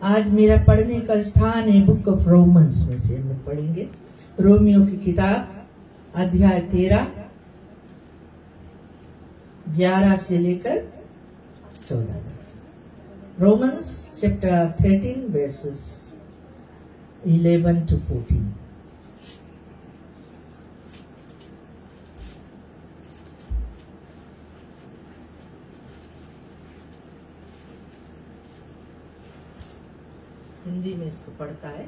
आज मेरा पढ़ने का स्थान है बुक ऑफ रोमन्स में से हम लोग पढ़ेंगे। रोमियो की किताब अध्याय 13 11 से लेकर 14 तक। Romans chapter 13 versus 11 to 14। Hindi में इसको पढ़ता है।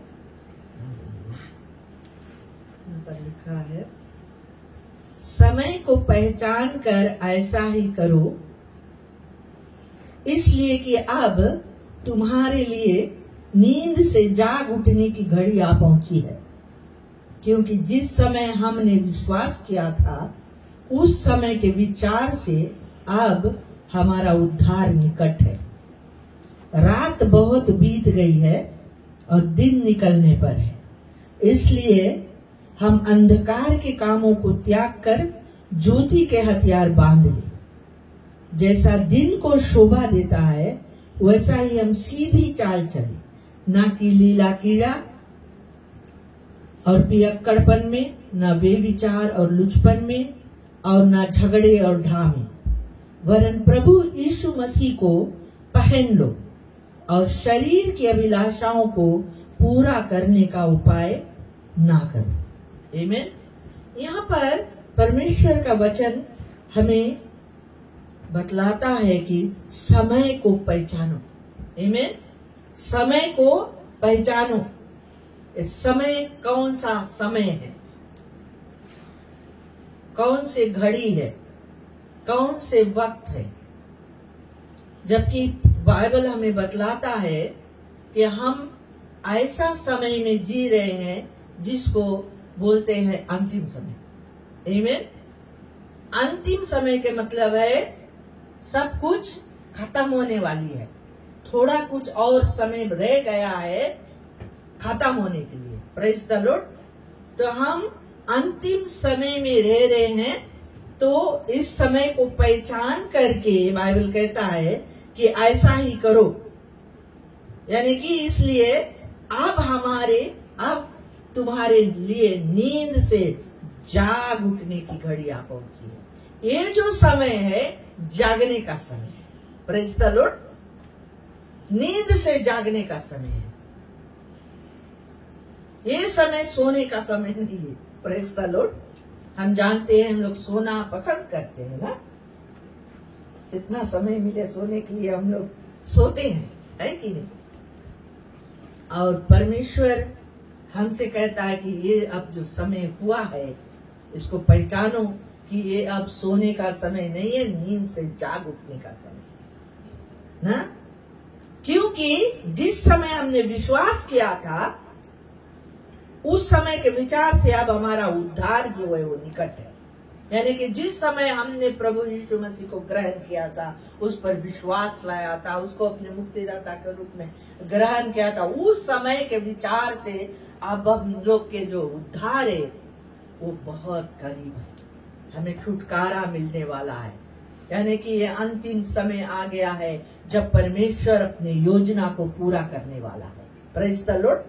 यहाँ पर लिखा है, समय को पहचान कर ऐसा ही करो, इसलिए कि अब तुम्हारे लिए नींद से जाग उठने की घड़ी आ पहुंची है। क्योंकि जिस समय हमने विश्वास किया था उस समय के विचार से अब हमारा उद्धार निकट है। रात बहुत बीत गई है और दिन निकलने पर है, इसलिए हम अंधकार के कामों को त्याग कर ज्योति के हथियार बांध ले। जैसा दिन को शोभा देता है वैसा ही हम सीधी चाल चले, ना कि लीला कीड़ा और पियक्कड़पन में, न बेविचार और लुचपन में, और न झगड़े और ढामे, वरन प्रभु यीशु मसीह को पहन लो और शरीर की अभिलाषाओं को पूरा करने का उपाय ना करो। आमीन। यहाँ पर परमेश्वर का वचन हमें बतलाता है कि समय को पहचानो। आमीन। समय को पहचानो। इस समय कौन सा समय है, कौन से घड़ी है, कौन से वक्त है। जबकि बाइबल हमें बतलाता है कि हम ऐसा समय में जी रहे हैं जिसको बोलते हैं अंतिम समय। आमीन। अंतिम समय के मतलब है सब कुछ खत्म होने वाली है, थोड़ा कुछ और समय रह गया है खत्म होने के लिए। Praise the Lord. तो हम अंतिम समय में रह रहे हैं, तो इस समय को पहचान करके बाइबल कहता है कि ऐसा ही करो। यानी कि इसलिए अब तुम्हारे लिए नींद से जाग उठने की घड़ी आ पहुंची है। ये जो समय है जागने का समय है। Praise the Lord. नींद से जागने का समय है। ये समय सोने का समय नहीं है। Praise the Lord. हम जानते हैं हम लोग सोना पसंद करते हैं ना, जितना समय मिले सोने के लिए हम लोग सोते हैं, है कि नहीं। और परमेश्वर हमसे कहता है कि ये अब जो समय हुआ है इसको पहचानो कि ये अब सोने का समय नहीं है, नींद से जाग उठने का समय है ना। क्योंकि जिस समय हमने विश्वास किया था उस समय के विचार से अब हमारा उद्धार जो है वो निकट है। यानी कि जिस समय हमने प्रभु यीशु मसीह को ग्रहण किया था, उस पर विश्वास लाया था, उसको अपने मुक्तिदाता के रूप में ग्रहण किया था, उस समय के विचार से अब हम लोग के जो उद्धार है वो बहुत करीब है। हमें छुटकारा मिलने वाला है। यानी कि ये अंतिम समय आ गया है जब परमेश्वर अपनी योजना को पूरा करने वाला है। Praise the Lord.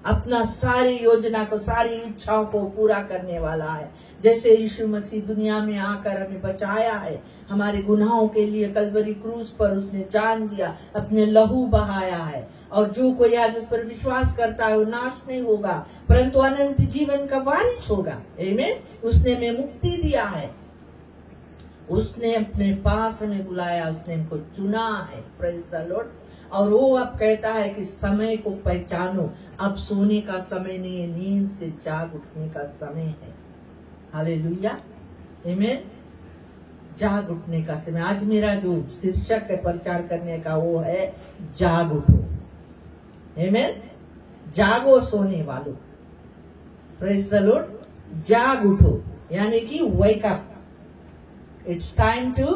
अपना सारी योजना को, सारी इच्छाओं को पूरा करने वाला है। जैसे यीशु मसीह दुनिया में आकर हमें बचाया है, हमारे गुनाहों के लिए कल्वरी क्रूस पर उसने जान दिया, अपने लहू बहाया है, और जो कोई आज उस पर विश्वास करता है वो नाश नहीं होगा परंतु अनंत जीवन का वारिस होगा। आमीन। उसने हमें मुक्ति दिया है, उसने अपने पास हमें बुलाया, उसने हमको चुना है। Praise the Lord. और वो अब कहता है कि समय को पहचानो, अब सोने का समय नहीं है, नींद से जाग उठने का समय है। हालेलुया। आमीन। जाग उठने का समय। आज मेरा जो शीर्षक है प्रचार करने का वो है जाग उठो। आमीन। जागो सोने वालों। Praise the Lord. जाग उठो यानी कि wake up. It's time to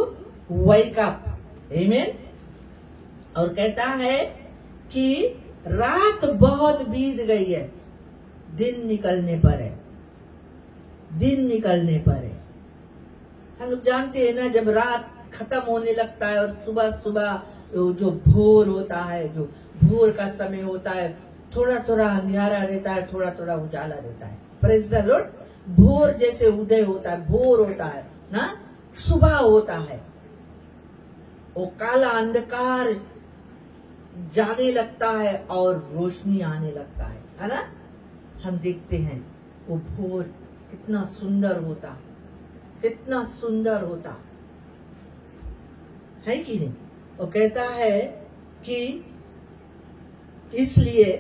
wake up. आमीन। और कहता है कि रात बहुत बीत गई है, दिन निकलने पर है। दिन निकलने पर है। हम लोग जानते हैं ना, जब रात खत्म होने लगता है और सुबह सुबह जो भोर होता है, जो भोर का समय होता है, थोड़ा थोड़ा अंधियारा रहता है, थोड़ा थोड़ा उजाला रहता है। Praise the Lord. भोर जैसे उदय होता है, भोर होता है ना, सुबह होता है, वो काला अंधकार जाने लगता है और रोशनी आने लगता है ना। हम देखते हैं वो भोर कितना सुंदर होता है, कितना सुंदर होता है कि नहीं। वो कहता है कि इसलिए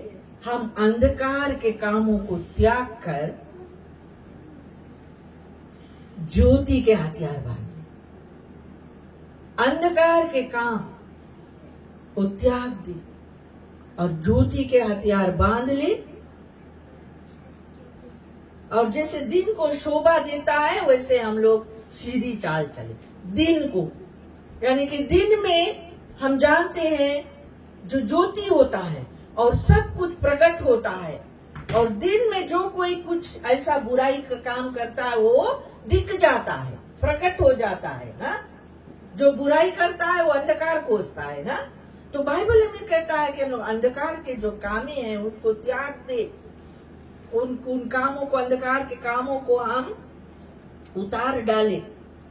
हम अंधकार के कामों को त्याग कर ज्योति के हथियार बांधे। अंधकार के काम को त्याग दे और ज्योति के हथियार बांध ले। और जैसे दिन को शोभा देता है वैसे हम लोग सीधी चाल चले। दिन को यानी कि दिन में हम जानते हैं जो ज्योति होता है और सब कुछ प्रकट होता है, और दिन में जो कोई कुछ ऐसा बुराई का काम करता है वो दिख जाता है, प्रकट हो जाता है ना। जो बुराई करता है वो अंधकार खोजता है ना। तो बाइबल हमें कहता है कि हम लोग अंधकार के जो कामें हैं उनको त्याग दे, उन कामों को, अंधकार के कामों को हम उतार डाले।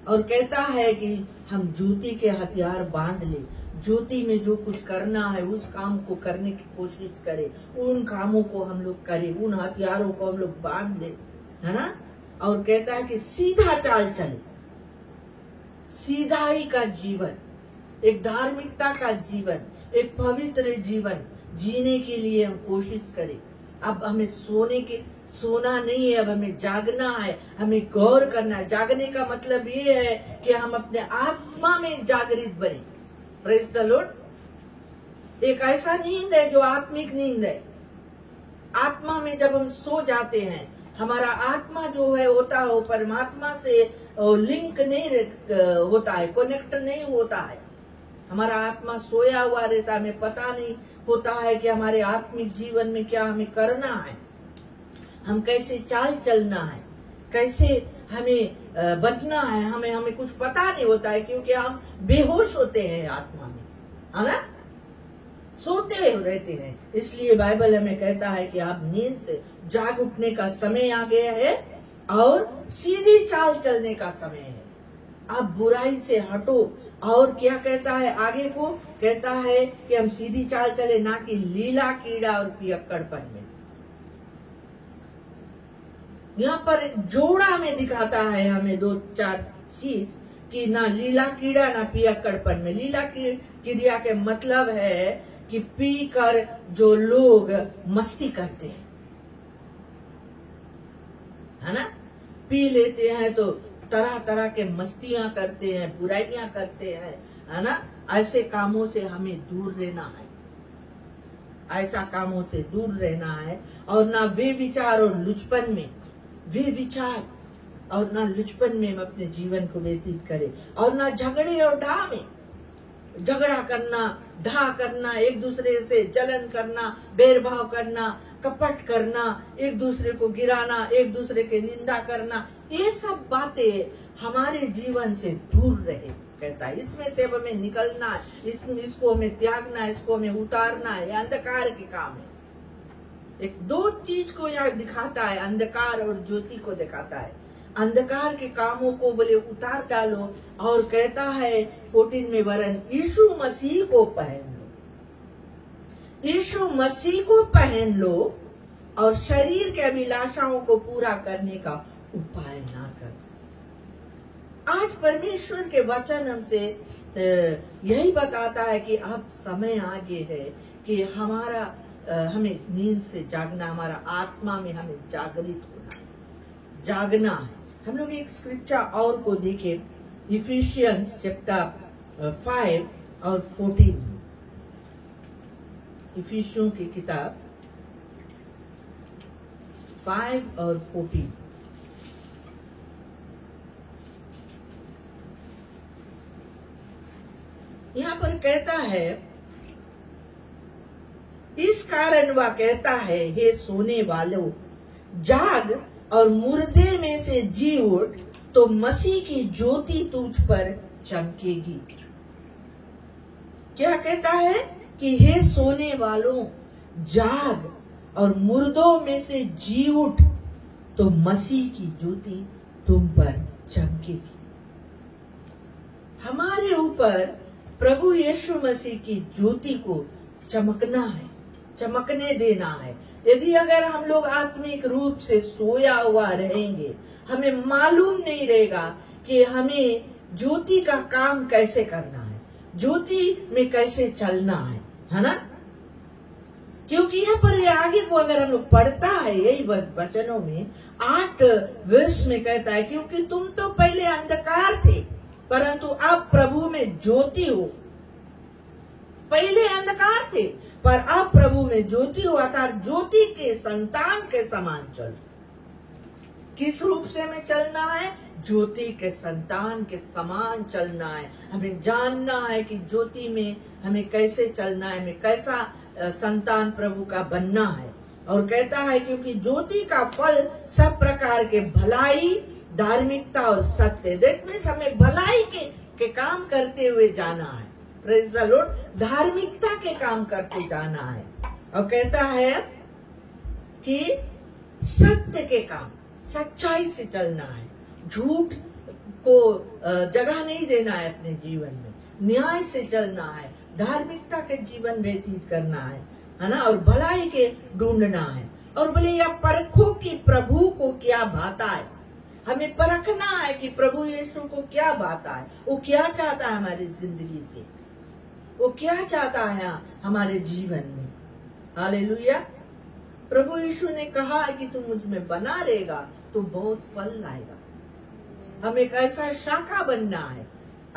और कहता है कि हम ज्योति के हथियार बांध ले। ज्योति में जो कुछ करना है उस काम को करने की कोशिश करें, उन कामों को हम लोग करें, उन हथियारों को हम लोग बांध ले, है ना। और कहता है कि सीधा चाल चले, सीधाई का जीवन, एक धार्मिकता का जीवन, एक पवित्र जीवन जीने के लिए हम कोशिश करें। अब हमें सोना नहीं है, अब हमें जागना है, हमें गौर करना है। जागने का मतलब ये है कि हम अपने आत्मा में जागृत बने। Praise the Lord. एक ऐसा नींद है जो आत्मिक नींद है। आत्मा में जब हम सो जाते हैं, हमारा आत्मा जो है होता है वो परमात्मा से लिंक नहीं होता है, कनेक्ट नहीं होता है। हमारा आत्मा सोया हुआ रहता है, हमें पता नहीं होता है कि हमारे आत्मिक जीवन में क्या हमें करना है, हम कैसे चाल चलना है, कैसे हमें बचना है, हमें कुछ पता नहीं होता है, क्योंकि हम बेहोश होते हैं आत्मा में, है ना, सोते रहते हैं। इसलिए बाइबल हमें कहता है कि आप नींद से जाग उठने का समय आ गया है और सीधी चाल चलने का समय है। आप बुराई से हटो। और क्या कहता है आगे को, कहता है कि हम सीधी चाल चले, ना कि लीला कीड़ा और पियक्कड़पन में। यहाँ पर जोड़ा में दिखाता है हमें दो चार चीज कि ना लीला कीड़ा ना पियक्कड़पन में। लीला कीड़ा के मतलब है कि पी कर जो लोग मस्ती करते हैं, है ना, पी लेते हैं तो तरह तरह के मस्तियां करते हैं, बुराइयां करते हैं, है ना। ऐसे कामों से हमें दूर रहना है, ऐसा कामों से दूर रहना है। और ना वे विचार और लुचपन में, वे विचार और ना लुचपन में हम अपने जीवन को व्यतीत करें। और ना झगड़े और ढा में, झगड़ा करना, ढा करना, एक दूसरे से जलन करना, भेदभाव करना, कपट करना, एक दूसरे को गिराना, एक दूसरे के निंदा करना, ये सब बातें हमारे जीवन से दूर रहे, कहता है। इसमें से अब हमें निकलना है, इसको हमें त्यागना है, इसको हमें उतारना है। ये अंधकार के काम है। एक दो चीज को यहाँ दिखाता है, अंधकार और ज्योति को दिखाता है। अंधकार के कामों को बोले उतार डालो, और कहता है 14 में, वरन यीशु मसीह को पहन लो। यीशु मसीह को पहन लो और शरीर के अभिलाषाओं को पूरा करने का उपाय ना करो। आज परमेश्वर के वचन हमसे यही बताता है कि अब समय आगे है कि हमें नींद से जागना, हमारा आत्मा में हमें जागृत होना है, जागना है। हम लोग एक स्क्रिप्चर और को देखें, इफिशियंस चैप्टर 5 और 14। इफिशियों की किताब 5 और 14। यहाँ पर कहता है, इस कारण वह कहता है, हे सोने वालों जाग और मुर्दे में से जी उठ, तो मसीह की ज्योति तुझ पर चमकेगी। क्या कहता है कि हे सोने वालों जाग और मुर्दों में से जी उठ, तो मसीह की ज्योति तुम पर चमकेगी। हमारे ऊपर प्रभु यीशु मसीह की ज्योति को चमकना है, चमकने देना है। यदि अगर हम लोग आत्मिक रूप से सोया हुआ रहेंगे, हमें मालूम नहीं रहेगा कि हमें ज्योति का काम कैसे करना है, ज्योति में कैसे चलना है ना। क्योंकि यहाँ पर आगे को अगर हम लोग पढ़ता है यही वचनों में 8 वर्ष में कहता है, क्योंकि तुम तो पहले अंधकार थे परंतु अब प्रभु में ज्योति हो। पहले अंधकार थे पर अब प्रभु में ज्योति हो, अर्थात ज्योति के संतान के समान चलो। किस रूप से हमें चलना है? ज्योति के संतान के समान चलना है। हमें जानना है कि ज्योति में हमें कैसे चलना है, हमें कैसा संतान प्रभु का बनना है। और कहता है क्योंकि ज्योति का फल सब प्रकार के भलाई, धार्मिकता और सत्य। दैट मीन्स हमें भलाई के काम करते हुए जाना है। Praise the Lord. धार्मिकता के काम करते जाना है। और कहता है कि सत्य के काम, सच्चाई से चलना है, झूठ को जगह नहीं देना है अपने जीवन में, न्याय से चलना है, धार्मिकता के जीवन व्यतीत करना है ना, और भलाई के ढूंढना है। और बोले या परखो कि प्रभु को क्या भाता है। हमें परखना है कि प्रभु यीशु को क्या भाता है, वो क्या चाहता है हमारी जिंदगी से, वो क्या चाहता है हमारे जीवन में। हालेलुया। प्रभु यीशु ने कहा है कि तू मुझ में बना रहेगा तो बहुत फल लाएगा। हमें एक ऐसा शाखा बनना है,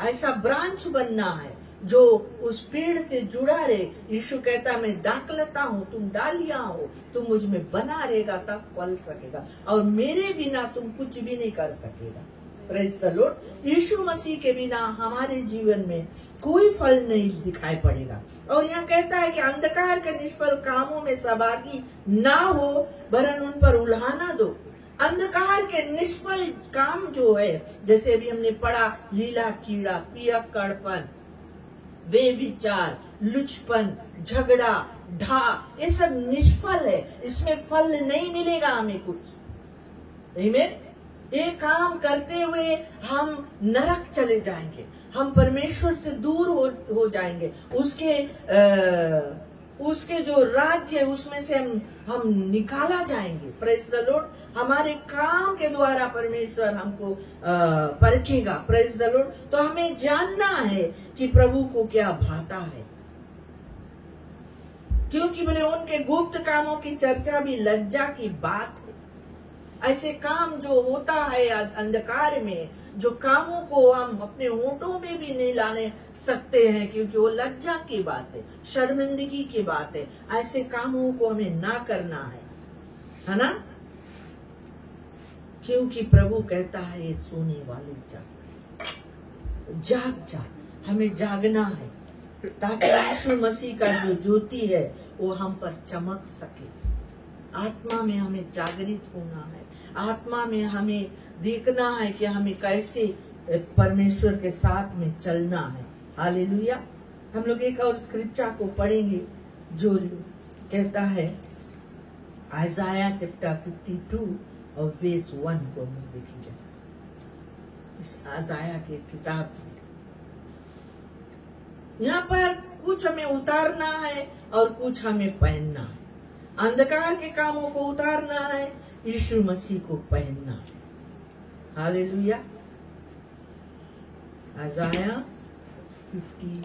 ऐसा ब्रांच बनना है जो उस पेड़ से जुड़ा रहे। यीशु कहता मैं दाखलता हूँ, तुम डालियां हो, तुम मुझ में बना रहेगा तब फल सकेगा, और मेरे बिना तुम कुछ भी नहीं कर सकेगा। Praise the lord. Yeshu Masih के बिना हमारे जीवन में कोई फल नहीं दिखाई पड़ेगा। और यहाँ कहता है कि अंधकार के निष्फल कामों में सहभागी ना हो, वरन उन पर उल्हाना दो। अंधकार के निष्फल काम जो है, जैसे अभी हमने पढ़ा, लीला कीड़ा, पियक्कड़पन, वे विचार, लुचपन, झगड़ा, ढा, ये सब निष्फल है। इसमें फल नहीं मिलेगा हमें कुछ। ये काम करते हुए हम नरक चले जाएंगे, हम परमेश्वर से दूर हो जाएंगे। उसके जो राज्य है उसमें से हम निकाला जाएंगे। Praise the Lord. हमारे काम के द्वारा परमेश्वर हमको परखेगा। Praise the Lord. तो हमें जानना है कि प्रभु को क्या भाता है, क्योंकि बोले उनके गुप्त कामों की चर्चा भी लज्जा की बात है। ऐसे काम जो होता है अंधकार में, जो कामों को हम अपने होठों में भी नहीं लाने सकते हैं, क्योंकि वो लज्जा की बात है, शर्मिंदगी की बात है। ऐसे कामों को हमें ना करना है ना। क्योंकि प्रभु कहता है ये सोने वाले जाग जा। हमें जागना है ताकि यीशु मसीह का जो ज्योति है वो हम पर चमक सके। आत्मा में हमें जागृत होना है, आत्मा में हमें देखना है कि हमें कैसे परमेश्वर के साथ में चलना है। हालेलुया। हम लोग एक और स्क्रिप्चर को पढ़ेंगे जो कहता है आइज़ाया चैप्टर 52 और वर्स 1 को हम देखिए। इस आइज़ाया के किताब में यहाँ पर कुछ हमें उतारना है और कुछ हमें पहनना है। अंधकार के कामों को उतारना है, यीशु मसीह को पहनना है। हालेलुया। Isaiah 52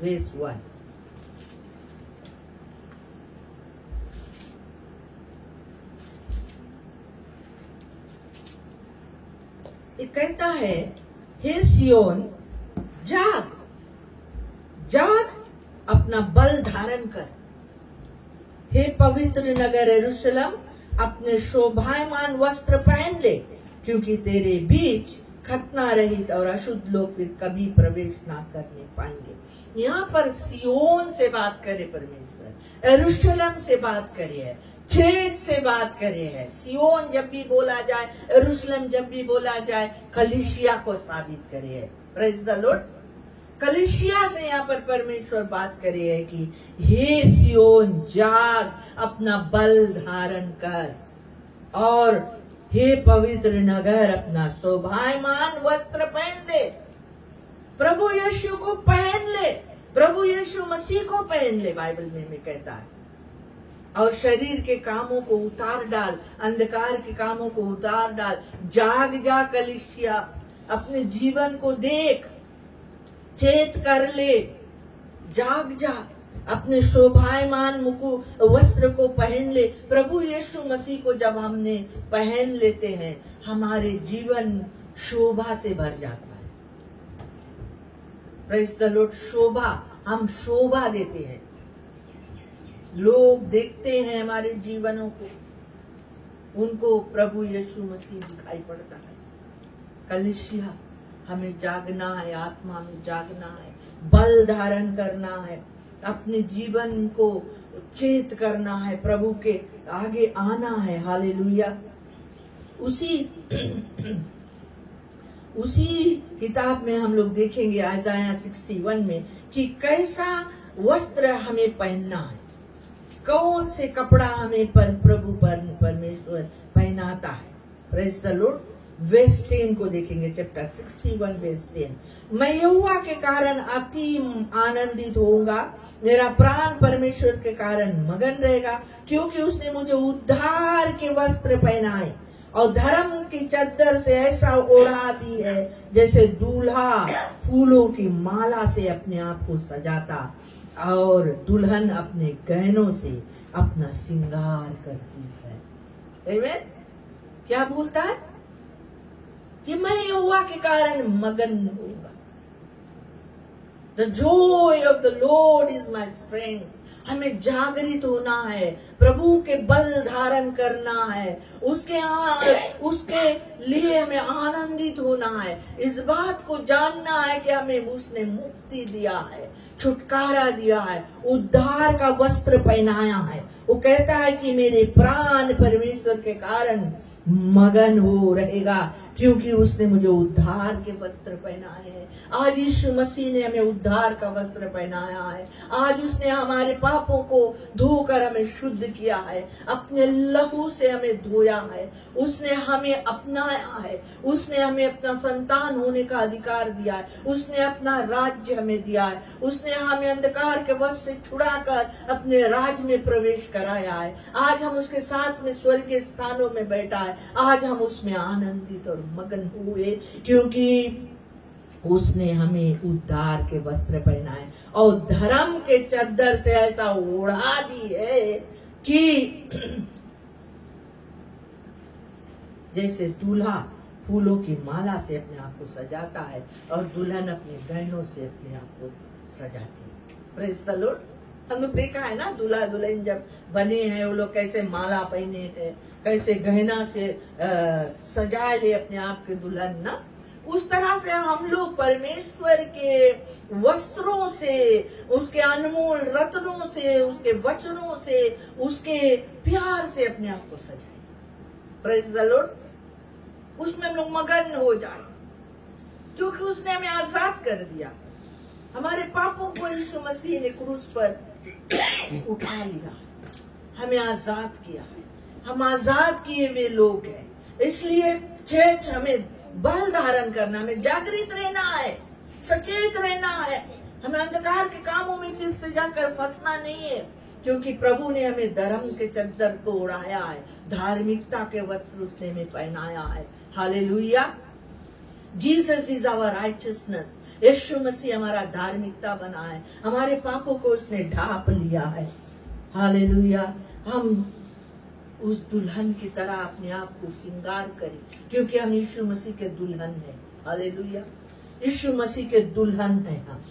verse 1। ये कहता है हे सियोन जाग जाग, अपना बल धारण कर। हे पवित्र नगर यरूशलेम अपने शोभायमान वस्त्र पहन ले, क्योंकि तेरे बीच खतना रहित और अशुद्ध लोग फिर कभी प्रवेश ना करने पाएंगे। यहाँ पर सियोन से बात करे परमेश्वर, यरूशलेम से बात करे है, छेद से बात करे है। सियोन जब भी बोला जाए, यरूशलेम जब भी बोला जाए, कलीसिया को साबित करे है। Praise the Lord. कलीसिया से यहाँ पर परमेश्वर बात करे है कि हे सियोन जाग, अपना बल धारण कर, और हे पवित्र नगर अपना शोभायमान वस्त्र पहन ले। प्रभु यीशु को पहन ले, प्रभु यीशु मसीह को पहन ले, बाइबल में कहता है। और शरीर के कामों को उतार डाल, अंधकार के कामों को उतार डाल। जाग जा कलीसिया, अपने जीवन को देख, चेत कर ले, जाग जा, अपने शोभायमान वस्त्र को पहन ले। प्रभु यीशु मसीह को जब हमने पहन लेते हैं, हमारे जीवन शोभा से भर जाता है। Praise the Lord. शोभा, हम शोभा देते हैं, लोग देखते हैं हमारे जीवनों को, उनको प्रभु यीशु मसीह दिखाई पड़ता है। कलीसिया, हमें जागना है, आत्मा में जागना है, बल धारण करना है, अपने जीवन को चेत करना है, प्रभु के आगे आना है। हालेलुया। उसी किताब में हम लोग देखेंगे आयसाया 61 में कि कैसा वस्त्र हमें पहनना है, कौन से कपड़ा हमें प्रभु परमेश्वर पहनाता है। Praise the Lord. वेस्टेन को देखेंगे, चैप्टर 61 वेस्टेन। मैं यहोवा के कारण अति आनंदित होऊंगा, मेरा प्राण परमेश्वर के कारण मगन रहेगा, क्योंकि उसने मुझे उद्धार के वस्त्र पहनाए और धर्म की चद्दर से ऐसा ओढ़ा दी है जैसे दूल्हा फूलों की माला से अपने आप को सजाता और दुल्हन अपने गहनों से अपना श्रृंगार करती है। आमीन। क्या बोलता है कि मैं यहोवा के कारण मगन होऊंगा। The joy of the Lord is my strength। हमें जागृत होना है, प्रभु के बल धारण करना है, उसके लिए हमें आनंदित होना है। इस बात को जानना है कि हमें उसने मुक्ति दिया है, छुटकारा दिया है, उद्धार का वस्त्र पहनाया है। वो कहता है कि मेरे प्राण परमेश्वर के कारण मगन हो रहेगा, क्योंकि उसने मुझे उद्धार के वस्त्र पहनाए हैं। आज यीशु मसीह ने हमें उद्धार का वस्त्र पहनाया है। आज उसने हमारे पापों को धोकर हमें शुद्ध किया है, अपने लहू से हमें धोया है, उसने हमें अपनाया है, उसने हमें अपना संतान होने का अधिकार दिया है, उसने अपना राज्य हमें दिया है, उसने हमें अंधकार के वश से छुड़ाकर अपने राज्य में प्रवेश कराया है। आज हम उसके साथ में स्वर्ग के स्थानों में बैठा है। आज हम उसमें आनंदित और मगन हुए, क्योंकि उसने हमें उद्धार के वस्त्र पहनाए और धर्म के चद्दर से ऐसा ओढ़ा दी है कि जैसे दूल्हा फूलों की माला से अपने आप को सजाता है और दुल्हन अपने गहनों से अपने आप को सजाती है। Praise the Lord. हम लोग देखा है ना, दूल्हा दुल्हन जब बने हैं वो लोग कैसे माला पहने हैं, कैसे गहना से सजा ले अपने आप के दुल्हन ना। उस तरह से हम लोग परमेश्वर के वस्त्रों से, उसके अनमोल रत्नों से, उसके वचनों से, उसके प्यार से अपने आप को सजाए। Praise the Lord. उसमें हम लोग मगन हो जाए, क्योंकि उसने हमें आजाद कर दिया। हमारे पापों को यीशु मसीह ने क्रूस पर उठा लिया, हमें आजाद किया है। हम आजाद किए हुए लोग हैं, इसलिए चर्च हमें बल धारण करना, हमें जागृत रहना है, सचेत रहना है। हमें अंधकार के कामों में फिर से जाकर फंसना नहीं है, क्योंकि प्रभु ने हमें धर्म के चद्दर को ओढ़ाया है, धार्मिकता के वस्त्र उसने हमें पहनाया है। Hallelujah. Jesus is our righteousness. Yeshu Masih हमारा धार्मिकता बना है, हमारे पापों को उसने ढांप लिया है। हालेलुया। हम उस दुल्हन की तरह अपने आप को श्रृंगार करें, क्योंकि हम यीशु मसीह के दुल्हन हैं। हालेलुया। यीशु मसीह के दुल्हन हैं हम।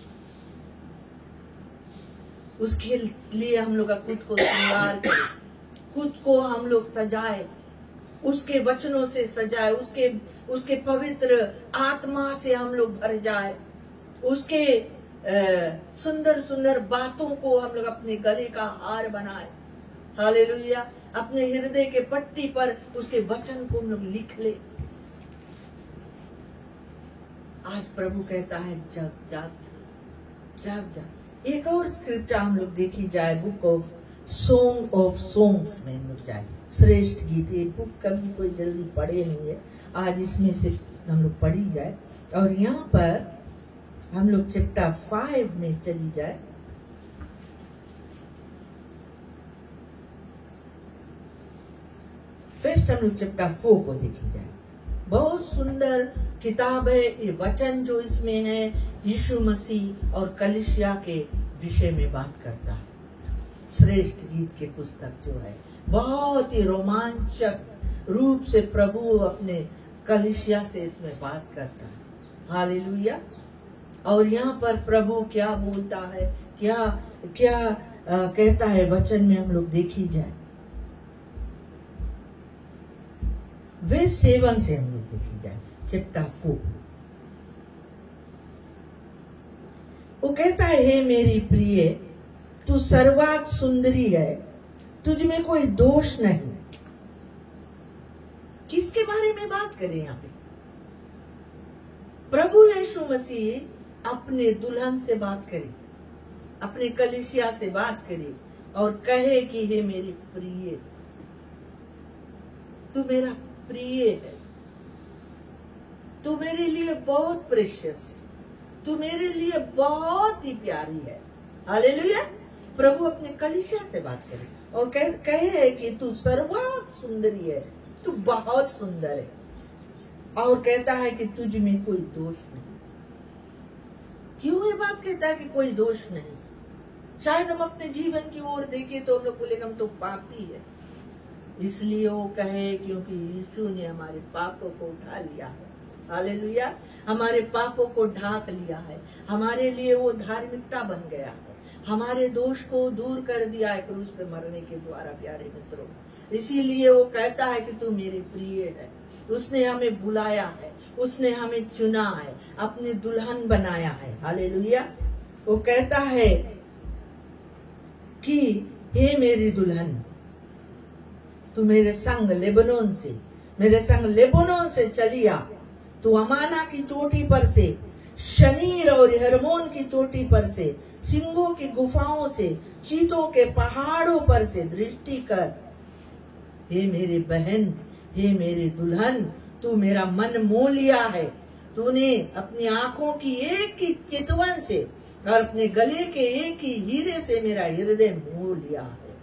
उसके लिए हम लोग खुद को श्रृंगार करें, खुद को हम लोग सजाए, उसके वचनों से सजाए, उसके पवित्र आत्मा से हम लोग भर जाए, उसके सुंदर सुंदर बातों को हम लोग अपने गले का हार बनाए। हालेलुया। अपने हृदय के पट्टी पर उसके वचन को हम लोग लिख ले। आज प्रभु कहता है जग जाग, जाग जाग। एक और स्क्रिप्ट हम लोग देखी जाए, book of song of songs में हम लोग जाए, श्रेष्ठ गीत। ये बुक कभी कोई जल्दी पढ़े नहीं है, आज इसमें से हम लोग पढ़ी जाए। और यहाँ पर हम लोग चैप्टर 5 में चली जाए। फर्स्ट हम लोग चैप्टर 4 को देखी जाए। बहुत सुंदर किताब है ये। वचन जो इसमें है यीशु मसीह और कलीसिया के विषय में बात करता है। श्रेष्ठ गीत के पुस्तक जो है बहुत ही रोमांचक रूप से प्रभु अपने कलीसिया से इसमें बात करता है। हालेलुया। और यहाँ पर प्रभु क्या बोलता है, क्या क्या कहता है वचन में हम लोग देखी जाए। वे 7 से हम लोग देखी जाए चैप्टर 4। वो कहता है, हे मेरी प्रिय, तू सर्वात सुंदरी है, तुझ में कोई दोष नहीं। किसके बारे में बात करें यहाँ पे? प्रभु यीशु मसीह अपने दुल्हन से बात करे, अपने कलीसिया से बात करे और कहे कि हे मेरी प्रिय, तू मेरा प्रिय है, तू मेरे लिए बहुत प्रेशियस है, तू मेरे लिए बहुत ही प्यारी है। हालेलुया। प्रभु अपने कलीसिया से बात करे और कहे कि तू सर्वात सुंदरी है, तू बहुत सुंदर है। और कहता है कि तुझ में कोई दोष नहीं। क्यों ये बात कहता है कि कोई दोष नहीं? शायद हम अपने जीवन की ओर देखें तो हम लोग बोले हम तो पापी है, इसलिए वो कहे क्योंकि यीशु ने हमारे पापों को उठा लिया है। हालेलुया। हमारे पापों को ढाक लिया है, हमारे लिए वो धार्मिकता बन गया है, हमारे दोष को दूर कर दिया है क्रूस पे मरने के द्वारा। प्यारे मित्रों, इसीलिए वो कहता है कि तू मेरे प्रिय है। उसने हमें बुलाया है, उसने हमें चुना है, अपने दुल्हन बनाया है। हालेलुया। वो कहता है कि हे मेरी दुल्हन, तू मेरे संग लेबनोन से चली आ। तू अमाना की चोटी पर से, शनीर और हरमोन की चोटी पर से, सिंहों की गुफाओं से, चीतों के पहाड़ों पर से दृष्टि कर। हे मेरी बहन, हे मेरी दुल्हन, तू मेरा मन मोह लिया है। तूने अपनी आंखों की एक ही चितवन से और अपने गले के एक ही हीरे से मेरा हृदय मोह लिया है।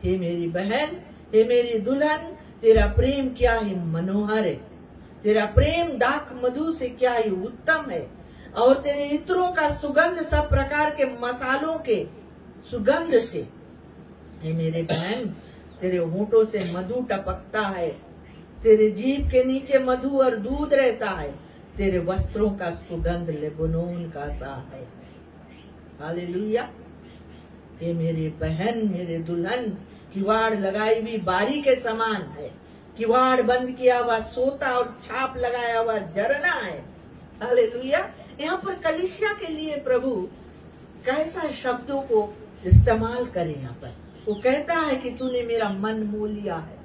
हे मेरी बहन, हे मेरी दुल्हन, तेरा प्रेम क्या ही मनोहर है, तेरा प्रेम दाख मधु से क्या ही उत्तम है। और तेरे इत्रों का सुगंध सब प्रकार के मसालों के सुगंध से। हे मेरे बहन, तेरे होठों से मधु टपकता है, तेरे जीभ के नीचे मधु और दूध रहता है, तेरे वस्त्रों का सुगंध लेबनोन का सा है। हालेलुया। हे मेरी बहन, मेरे दुल्हन, किवाड़ लगाई हुई बारी के समान है, किवाड़ बंद किया हुआ सोता और छाप लगाया हुआ झरना है। हालेलुया। यहाँ पर कलीसिया के लिए प्रभु कैसा शब्दों को इस्तेमाल करे। यहाँ पर वो कहता है कि तूने मेरा मन मोह लिया है,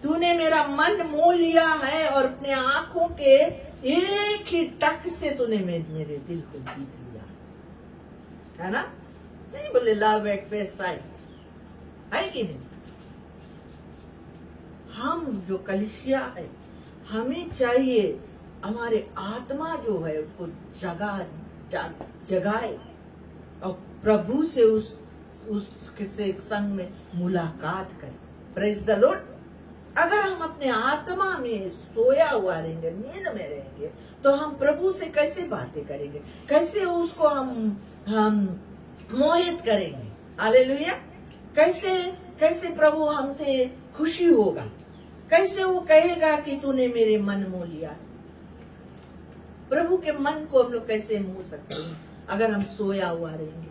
तूने मेरा मन मोह लिया है और अपने आंखों के एक ही टक से तूने मेरे दिल को जीत लिया है ना। नहीं बोले लव एट फर्स्ट साइट, है कि नहीं? हम जो कलीसिया है, हमें चाहिए हमारे आत्मा जो है उसको जगाए और प्रभु से उसके संग में मुलाकात करें। Praise the Lord. अगर हम अपने आत्मा में सोया हुआ रहेंगे, नींद में रहेंगे, तो हम प्रभु से कैसे बातें करेंगे, कैसे उसको हम मोहित करेंगे। हालेलुया। कैसे प्रभु हमसे खुशी होगा, कैसे वो कहेगा कि तूने मेरे मन मोह लिया। प्रभु के मन को हम लोग कैसे मोह सकते हैं? अगर हम सोया हुआ रहेंगे,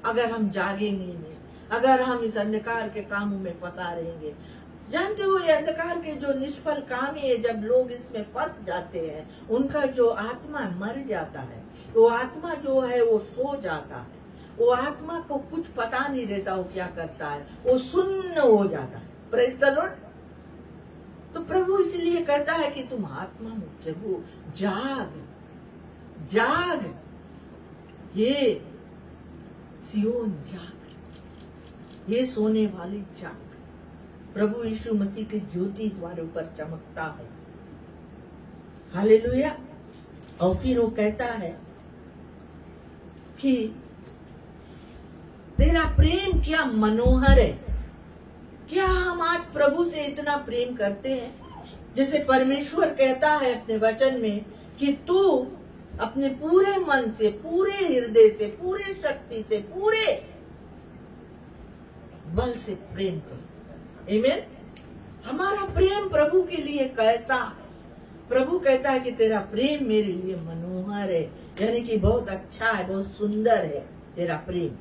अगर हम जागेंगे नहीं, अगर हम इस अंधकार के कामों में फंसा रहेंगे। जानते हो ये अंधकार के जो निष्फल काम है, जब लोग इसमें फंस जाते हैं, उनका जो आत्मा मर जाता है, वो आत्मा जो है वो सो जाता है, वो आत्मा को कुछ पता नहीं रहता वो क्या करता है, वो सुन्न हो जाता है। Praise the Lord. तो प्रभु इसलिए कहता है कि तुम आत्मा में जगो, जाग। हे सियोन जाग, ये सोने वाली जाग, प्रभु यीशु मसीह की ज्योति तुम्हारे ऊपर चमकता है। हालेलुया। और फिर वो कहता है कि तेरा प्रेम क्या मनोहर है। क्या हम आज प्रभु से इतना प्रेम करते हैं? जैसे परमेश्वर कहता है अपने वचन में कि तू अपने पूरे मन से, पूरे हृदय से, पूरे शक्ति से, पूरे बल से प्रेम करो। आमीन। हमारा प्रेम प्रभु के लिए कैसा है? प्रभु कहता है कि तेरा प्रेम मेरे लिए मनोहर है, यानी कि बहुत अच्छा है, बहुत सुंदर है तेरा प्रेम।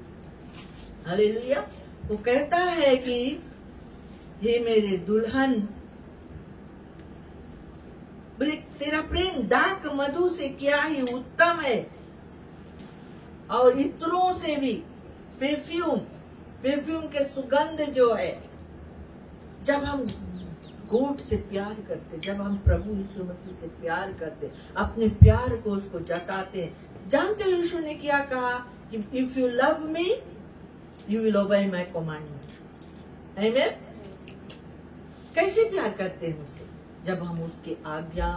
हालेलुया। वो कहता है कि हे मेरे दुल्हन, बोले तेरा प्रेम दाक मधु से क्या ही उत्तम है, और इत्रों से भी, परफ्यूम के सुगंध जो है। जब हम गोट से प्यार करते, जब हम प्रभु यीशु मसीह से प्यार करते, अपने प्यार को उसको जताते, जानते हो यीशु ने क्या कहा कि if you love me you will obey my commandments. Amen. कैसे प्यार करते हैं उससे? जब हम उसके आज्ञा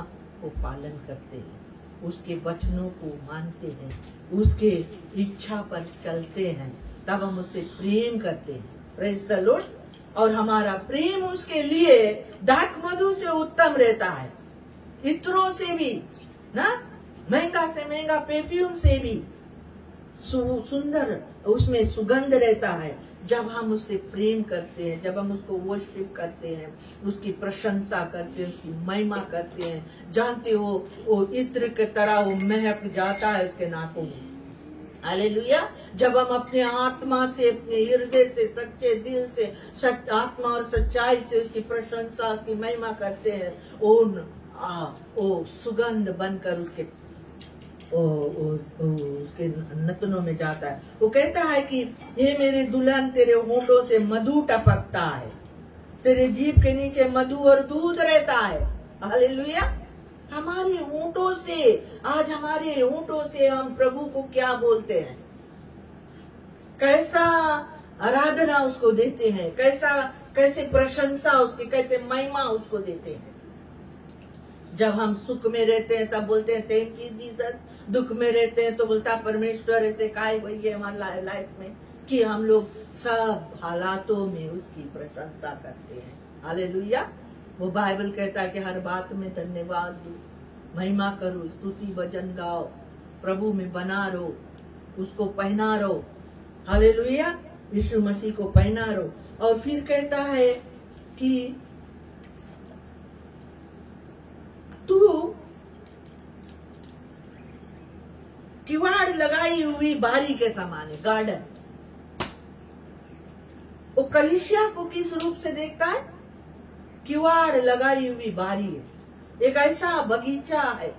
को पालन करते हैं, उसके वचनों को मानते हैं, उसके इच्छा पर चलते हैं, तब हम उससे प्रेम करते हैं। Praise the Lord. और हमारा प्रेम उसके लिए दाक मधु से उत्तम रहता है, इत्रों से भी ना, महंगा से महंगा परफ्यूम से भी सुंदर उसमें सुगंध रहता है। जब हम उससे प्रेम करते हैं, जब हम उसको वर्शिप करते हैं, उसकी प्रशंसा करते हैं, उसकी महिमा करते हैं, जानते हो वो इत्र की तरह वो महक जाता है उसके नाकों में। हालेलुया। जब हम अपने आत्मा से, अपने हृदय से, सच्चे दिल से, आत्मा और सच्चाई से उसकी प्रशंसा, उसकी महिमा करते हैं, वो सुगंध बनकर उसके उसके नतनों में जाता है। वो कहता है कि हे मेरे दुल्हन, तेरे होंठों से मधु टपकता है, तेरे जीभ के नीचे मधु और दूध रहता है। हालेलुया। हमारे होंठों से, आज हमारे होंठों से हम प्रभु को क्या बोलते हैं, कैसा आराधना उसको देते हैं, कैसे प्रशंसा उसकी, कैसे महिमा उसको देते हैं। जब हम सुख में रहते हैं तब बोलते हैं थैंक यू जीसस, दुख में रहते हैं तो बोलता परमेश्वर ऐसे काहे हुई है हमारी लाइफ में, कि हम लोग सब हालातों में उसकी प्रशंसा करते हैं। हालेलुया। वो बाइबल कहता है कि हर बात में धन्यवाद दो, महिमा करो, स्तुति भजन गाओ, प्रभु में बना रहो, उसको पहना रहो। हालेलुया। यीशु मसीह को पहना रहो। और फिर कहता है कि तू किवाड़ लगाई हुई बारी के समान है, गार्डन। वो कलीसिया को किस रूप से देखता है? किवाड़ लगाई हुई बारी है, एक ऐसा बगीचा है,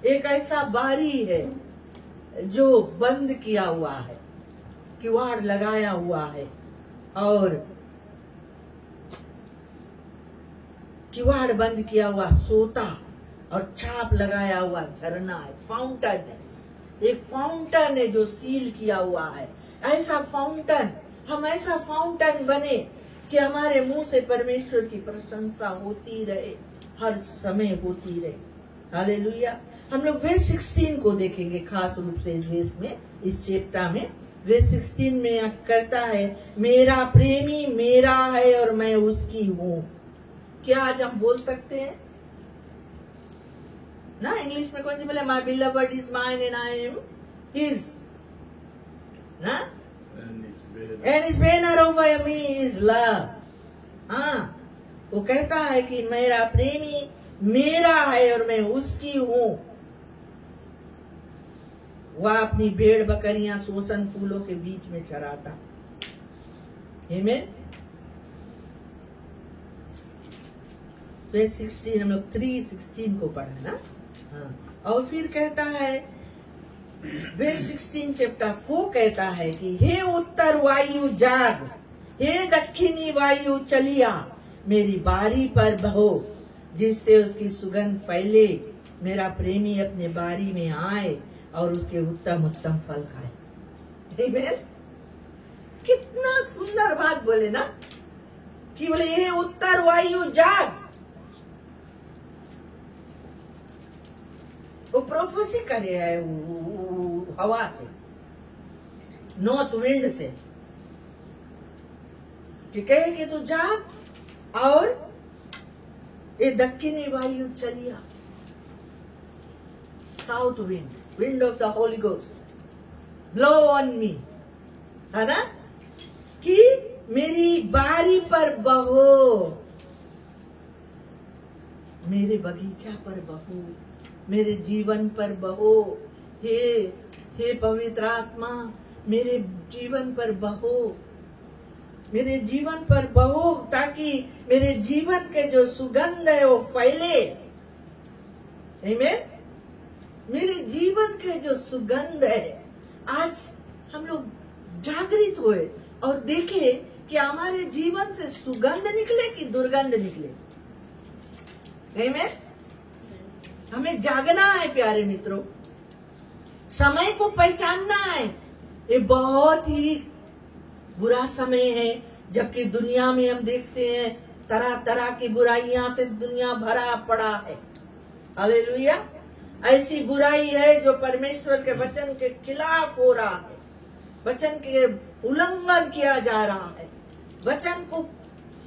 एक ऐसा बारी है जो बंद किया हुआ है, किवाड़ लगाया हुआ है, और किवाड़ बंद किया हुआ सोता और छाप लगाया हुआ झरना है, फाउंटेन है, एक फाउंटेन है जो सील किया हुआ है। ऐसा फाउंटेन, हम ऐसा फाउंटेन बने कि हमारे मुंह से परमेश्वर की प्रशंसा होती रहे, हर समय होती रहे। हालेलुया। हम लोग वेस 16 को देखेंगे खास रूप से इस वेस में, इस चैप्टर में। वेस 16 में कहता है मेरा प्रेमी मेरा है और मैं उसकी हूं। क्या आज हम बोल सकते हैं ना? इंग्लिश में कौन सी बोले? My beloved is mine and I am his ना, and his banner over me is love. हाँ, वो कहता है कि मेरा प्रेमी मेरा है और मैं उसकी हूं। वह अपनी भेड़ बकरियां सोसन फूलों के बीच में चराता। आमीन। वेस 16 हम लोग 3:16 को पढ़ा ना। हाँ। और फिर कहता है वेस 16 चैप्टर 4 कहता है कि हे उत्तर वायु जाग, हे दक्षिणी वायु चलिया, मेरी बारी पर बहो, जिससे उसकी सुगंध फैले, मेरा प्रेमी अपने बारी में आए और उसके उत्तम उत्तम फल खाए। Amen? कितना सुंदर बात बोले ना कि बोले ये उत्तर वायु जाग, वो प्रोफेसी करे है हवा से, नॉर्थ विंड से, कि कहे कि तू जाग और ये दक्षिणी वायु चलिया, south wind, wind of the Holi ghost, blow on me, है ना, कि मेरी बारी पर बहो, मेरे बगीचा पर बहो, मेरे जीवन पर बहो, हे पवित्र आत्मा मेरे जीवन पर बहो, मेरे जीवन पर बहो, ताकि मेरे जीवन के जो सुगंध है वो फैले। आमीन। मेरे जीवन के जो सुगंध है, आज हम लोग जागृत हुए और देखे कि हमारे जीवन से सुगंध निकले कि दुर्गंध निकले। आमीन। हमें जागना है प्यारे मित्रों, समय को पहचानना है। ये बहुत ही बुरा समय है, जबकि दुनिया में हम देखते हैं तरह तरह की बुराइयां से दुनिया भरा पड़ा है। हालेलुया। ऐसी बुराई है जो परमेश्वर के वचन के खिलाफ हो रहा है, वचन के उल्लंघन किया जा रहा है, वचन को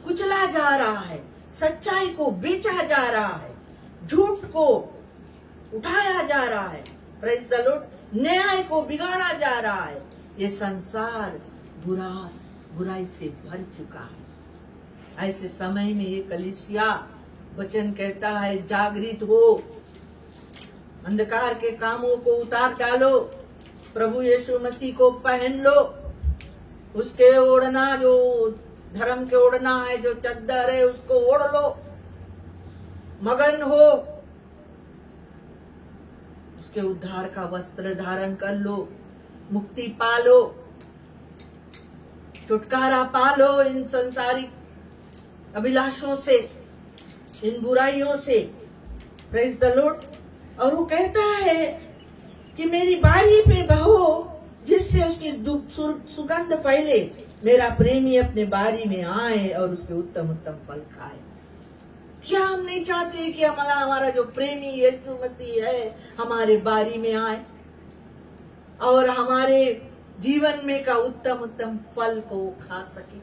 कुचला जा रहा है, सच्चाई को बेचा जा रहा है, झूठ को उठाया जा रहा है, प्रेज़ द लॉर्ड, न्याय को बिगाड़ा जा रहा है। ये संसार बुराई से भर चुका है। ऐसे समय में ये कलीसिया वचन कहता है जागृत हो, अंधकार के कामों को उतार डालो, प्रभु यीशु मसीह को पहन लो, उसके ओढ़ना जो धर्म के ओढ़ना है, जो चद्दर है उसको ओढ़ लो, मगन हो, उसके उद्धार का वस्त्र धारण कर लो, मुक्ति पालो, छुटकारा पालो इन संसारिक अभिलाषों से, इन बुराइयों से। Praise the Lord. और वो कहता है कि मेरी बारी पे बहो, जिससे उसकी सुगंध फैले, मेरा प्रेमी अपने बारी में आए और उसके उत्तम उत्तम फल खाए। क्या हम नहीं चाहते कि हमारा जो प्रेमी यीशु मसीह है हमारे बारी में आए और हमारे जीवन में का उत्तम उत्तम फल को खा सके?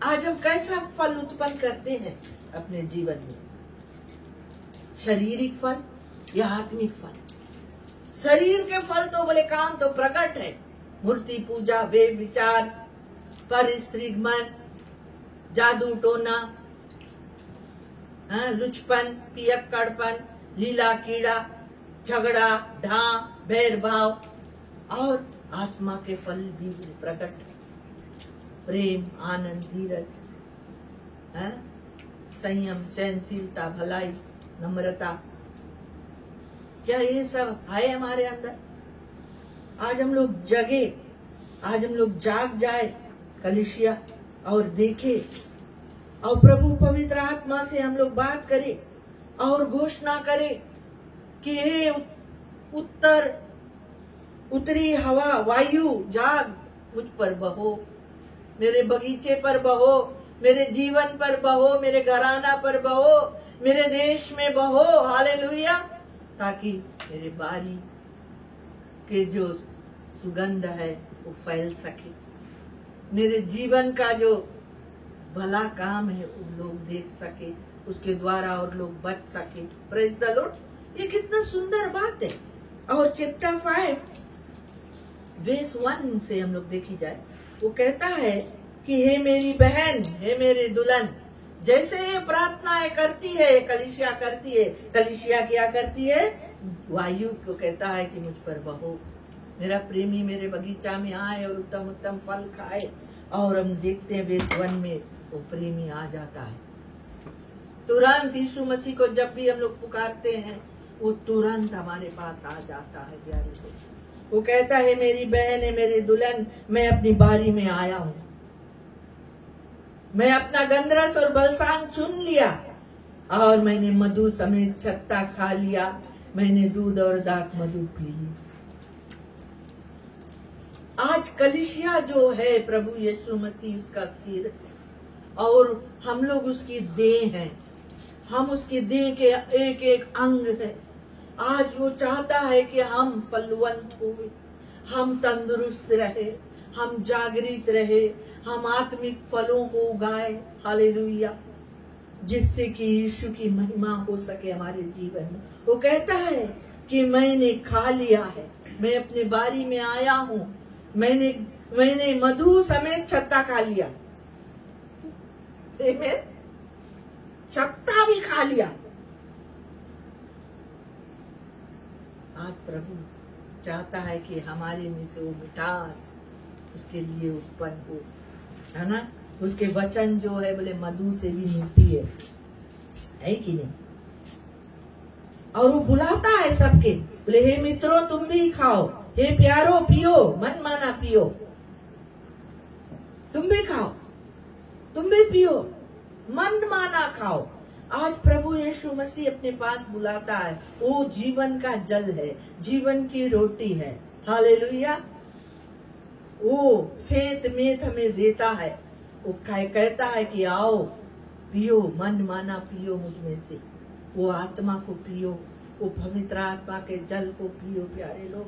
आज हम कैसा फल उत्पन्न करते हैं अपने जीवन में? शारीरिक फल या आत्मिक फल? शरीर के फल तो बोले काम तो प्रकट है, मूर्ति पूजा, वे विचार, पर स्त्रीगमन, जादू टोना, लुचपन, पियक्कड़पन, लीला कीड़ा, झगड़ा, ढां, बैर भाव, और आत्मा के फल भी प्रकट है, प्रेम, आनंद, धीरज, संयम, सहनशीलता, भलाई, नम्रता। क्या ये सब है हमारे अंदर? आज हम लोग जगे, आज हम लोग जाग जाए कलीसिया और देखे, और प्रभु पवित्र आत्मा से हम लोग बात करें और घोषणा करें कि हे उत्तरी हवा, वायु, जाग, मुझ पर बहो, मेरे बगीचे पर बहो, मेरे जीवन पर बहो, मेरे घराना पर बहो, मेरे देश में बहो। हालेलुया। ताकि मेरे बारी के जो सुगंध है वो फैल सके, मेरे जीवन का जो भला काम है वो लोग देख सके, उसके द्वारा और लोग बच सके। Praise the Lord. ये कितना सुंदर बात है। और चैप्टर 5 वर्स 1 से हम लोग देखी जाए, वो कहता है कि हे मेरी बहन, हे मेरे दुल्हन, जैसे प्रार्थनाएं करती है कलीसिया करती है, कलीसिया क्या करती है? वायु को कहता है कि मुझ पर बहो, मेरा प्रेमी मेरे बगीचा में आए और उत्तम उत्तम फल खाए। और हम देखते हैं वर्स 1 में वो प्रेमी आ जाता है तुरंत। यीशु मसीह को जब भी हम लोग पुकारते हैं वो तुरंत हमारे पास आ जाता है प्यारे दोस्त। वो कहता है मेरी बहन है, मेरी दुल्हन, मैं अपनी बारी में आया हूँ, मैं अपना गंधरस और बलसान चुन लिया और मैंने मधु समेत छत्ता खा लिया, मैंने दूध और दाख मधु पी ली। आज कलीसिया जो है प्रभु यीशु मसीह उसका सिर, और हम लोग उसकी देह हैं, हम उसकी देह के एक एक अंग है। आज वो चाहता है कि हम फलवंत हुए, हम तंदुरुस्त रहे, हम जागृत रहे, हम आत्मिक फलों को उगाए। हालेलुया, जिससे कि यीशु की महिमा हो सके हमारे जीवन में। वो कहता है कि मैंने खा लिया है, मैं अपने बारी में आया हूं, मैंने मधु समेत छत्ता खा लिया, छत्ता भी खा लिया। आज प्रभु चाहता है कि हमारे में से वो मिठास उसके लिए उत्पन्न हो, है ना। उसके वचन जो है बोले मधु से भी मिलती है कि नहीं। और वो बुलाता है सबके, बोले हे मित्रों तुम भी खाओ, हे प्यारो पियो, मन माना पियो, तुम भी खाओ, तुम भी पियो, मन माना खाओ। आज प्रभु यीशु मसीह अपने पास बुलाता है। वो जीवन का जल है, जीवन की रोटी है। हालेलुया। वो सेंत मेत हमें देता है, वो कहता है कि आओ पियो, मन माना पियो मुझ में से। वो आत्मा को पियो, वो पवित्र आत्मा के जल को पियो प्यारे लोग।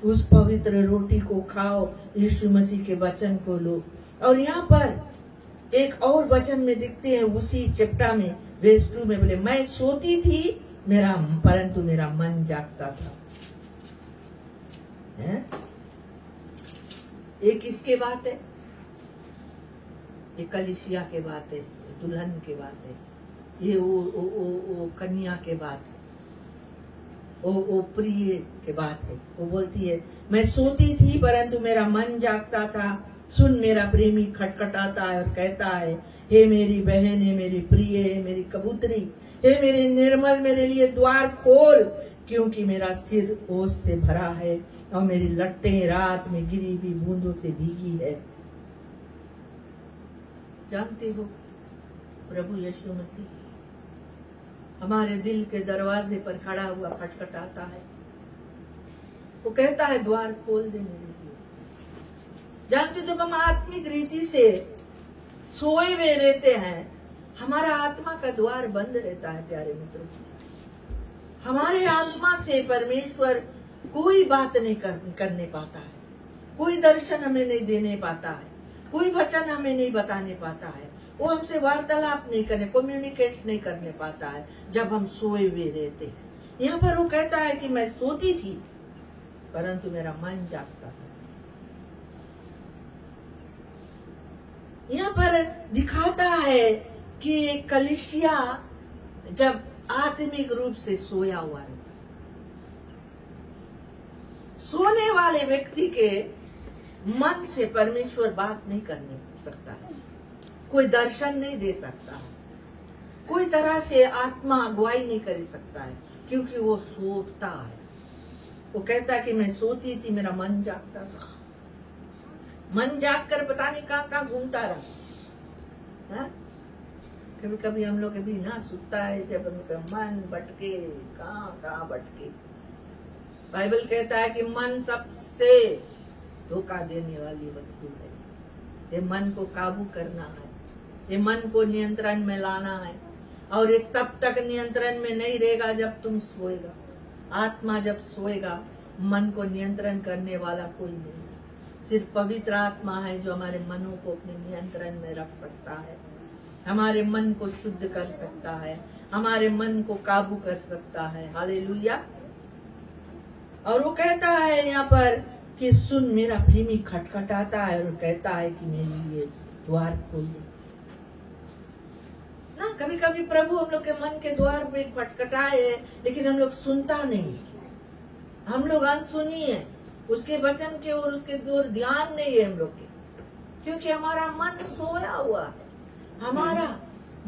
उस पवित्र रोटी को खाओ, यीशु मसीह के वचन को लो। और यहाँ पर एक और वचन में दिखते हैं उसी चैप्टर में, वर्स 2 में, बोले मैं सोती थी परंतु मेरा मन जागता था। ये किसके बात है? ये कलीसिया के बात है, दुल्हन के बात है, ये वो कन्या के बात है, वो प्रिय के बात है। वो बोलती है मैं सोती थी परंतु मेरा मन जागता था, सुन मेरा प्रेमी खटखटाता है और कहता है हे मेरी बहन, हे मेरी प्रिय, हे मेरी कबूतरी, हे मेरे निर्मल, मेरे लिए द्वार खोल, क्योंकि मेरा सिर ओस से भरा है और मेरी लट्टें रात में गिरी हुई बूंदों से भीगी है। जानते हो प्रभु यीशु मसीह हमारे दिल के दरवाजे पर खड़ा हुआ खटखटाता है। वो कहता है द्वार खोल दे मेरे लिए। जानते हो जब हम आत्मिक रीति से सोए हुए रहते हैं, हमारा आत्मा का द्वार बंद रहता है प्यारे मित्रों। हमारे आत्मा से परमेश्वर कोई बात नहीं करने पाता है, कोई दर्शन हमें नहीं देने पाता है, कोई वचन हमें नहीं बताने पाता है, वो हमसे वार्तालाप नहीं करने, कम्युनिकेट नहीं करने पाता है जब हम सोए हुए रहते हैं। यहाँ पर वो कहता है कि मैं सोती थी परंतु मेरा मन जागता था। यहाँ पर दिखाता है कि कलीसिया जब आत्मिक रूप से सोया हुआ रहता, सोने वाले व्यक्ति के मन से परमेश्वर बात नहीं करने सकता है, कोई दर्शन नहीं दे सकता है, कोई तरह से आत्मा अगुवाई नहीं कर सकता है, क्योंकि वो सोता है। वो कहता है कि मैं सोती थी, मेरा मन जागता था। मन जाग कर पता नहीं कहाँ घूमता रहा। कभी कभी हम लोग भी ना सुनता है, जब उनका मन भटके, कहाँ भटके। बाइबल कहता है कि मन सबसे धोखा देने वाली वस्तु है। ये मन को काबू करना है, ये मन को नियंत्रण में लाना है, और ये तब तक नियंत्रण में नहीं रहेगा जब तुम सोएगा। आत्मा जब सोएगा, मन को नियंत्रण करने वाला कोई नहीं, सिर्फ पवित्र आत्मा है जो हमारे मनों को अपने नियंत्रण में रख सकता है, हमारे मन को शुद्ध कर सकता है, हमारे मन को काबू कर सकता है। हालेलुया। और वो कहता है यहाँ पर कि सुन मेरा प्रेमी खटखटाता है और कहता है कि मेरे लिए द्वार खोल दे ना। कभी कभी प्रभु हम लोग के मन के द्वार पे खटखटाए है, लेकिन हम लोग सुनता नहीं, हम लोग अनसुनी है, उसके वचन के और उसके दूर ध्यान नहीं है हम लोग के, क्योंकि हमारा मन सोया हुआ है, हमारा